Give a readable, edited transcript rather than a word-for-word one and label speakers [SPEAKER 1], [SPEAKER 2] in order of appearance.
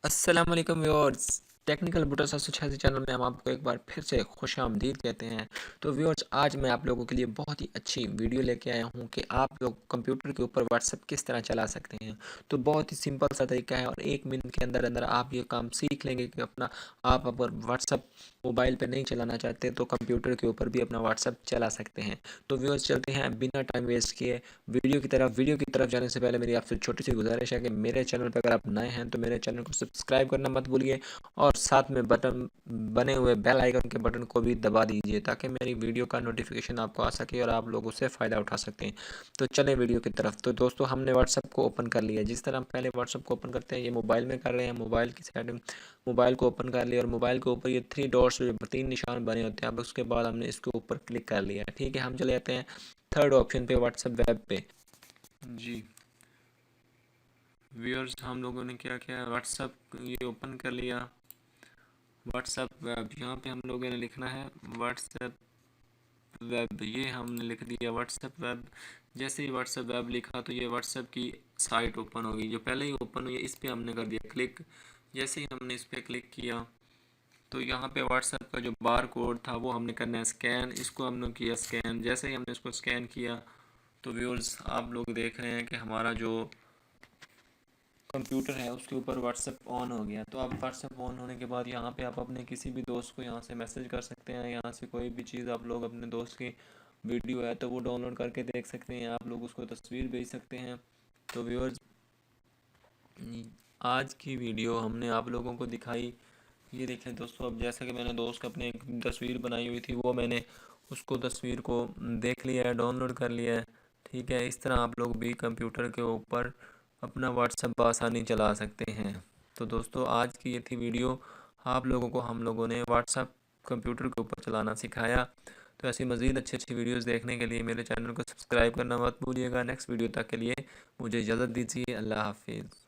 [SPEAKER 1] अस्सलाम वालेकुम viewers. Technical बुटर 786 channel में हम आपको एक बार फिर से खुशामदीद कहते हैं। तो व्यूअर्स, आज मैं आप लोगों के लिए बहुत ही अच्छी वीडियो लेके आया हूं कि आप लोग कंप्यूटर के ऊपर व्हाट्सएप किस तरह चला सकते हैं। तो बहुत ही सिंपल सा तरीका है और 1 मिनट के अंदर अंदर आप ये काम सीख लेंगे कि अपना आप अगर व्हाट्सएप मोबाइल पर नहीं चलाना चाहते तो कंप्यूटर के ऊपर भी अपना व्हाट्सएप चला सकते हैं। तो व्यूअर्स, चलते हैं बिना टाइम वेस्ट किए वीडियो की तरफ जाने से पहले मेरी आपसे छोटी सी गुजारिश है कि मेरे चैनल पर अगर आप नए हैं तो मेरे चैनल को सब्सक्राइब करना मत भूलिए और साथ में बटन बने हुए बेल आइकन के बटन को भी दबा दीजिए ताकि मेरी वीडियो का नोटिफिकेशन आपको आ सके और आप लोग उससे फ़ायदा उठा सकते हैं। तो चलें वीडियो की तरफ। तो दोस्तों, हमने व्हाट्सएप को ओपन कर लिया। जिस तरह हम पहले व्हाट्सएप को ओपन करते हैं, ये मोबाइल में कर रहे हैं। मोबाइल की सेटिंग, मोबाइल को ओपन कर लिया और मोबाइल के ऊपर ये 3 डॉट्स, 3 निशान बने होते हैं। अब उसके बाद हमने इसके ऊपर क्लिक कर लिया। ठीक है, हम चले जाते हैं थर्ड ऑप्शन पे, व्हाट्सएप वेब पे। जी व्यूअर्स, हम लोगों ने क्या किया, व्हाट्सएप ये ओपन कर लिया। व्हाट्सएप वेब, यहाँ पे हम लोगों ने लिखना है व्हाट्सएप वेब। ये हमने लिख दिया व्हाट्सएप वेब। जैसे ही व्हाट्सएप वेब लिखा तो ये व्हाट्सएप की साइट ओपन होगी, जो पहले ही ओपन हुई है। इस पर हमने कर दिया क्लिक। जैसे ही हमने इस पर क्लिक किया तो यहाँ पे व्हाट्सएप का जो बार कोड था वो हमने करना है स्कैन। इसको हमने किया स्कैन। जैसे ही हमने इसको स्कैन किया तो व्यूअर्स, आप लोग देख रहे हैं कि हमारा जो कंप्यूटर है उसके ऊपर व्हाट्सएप ऑन हो गया। तो अब व्हाट्सएप ऑन होने के बाद यहाँ पे आप अपने किसी भी दोस्त को यहाँ से मैसेज कर सकते हैं। यहाँ से कोई भी चीज़ आप लोग, अपने दोस्त की वीडियो है तो वो डाउनलोड करके देख सकते हैं। आप लोग उसको तस्वीर भेज सकते हैं। तो व्यूअर्स, आज की वीडियो हमने आप लोगों को दिखाई। ये देखें दोस्तों, अब जैसा कि मैंने दोस्त का अपने एक तस्वीर बनाई हुई थी, वो मैंने उसको तस्वीर को देख लिया है, डाउनलोड कर लिया है। ठीक है, इस तरह आप लोग भी कंप्यूटर के ऊपर अपना व्हाट्सएप आसानी चला सकते हैं। तो दोस्तों, आज की ये थी वीडियो। आप लोगों को हम लोगों ने व्हाट्सएप कंप्यूटर के ऊपर चलाना सिखाया। तो ऐसी मज़ीद अच्छी अच्छी वीडियोज़ देखने के लिए मेरे चैनल को सब्सक्राइब करना मत भूलिएगा। नेक्स्ट वीडियो तक के लिए मुझे इजाज़त दीजिए। अल्लाह हाफिज़।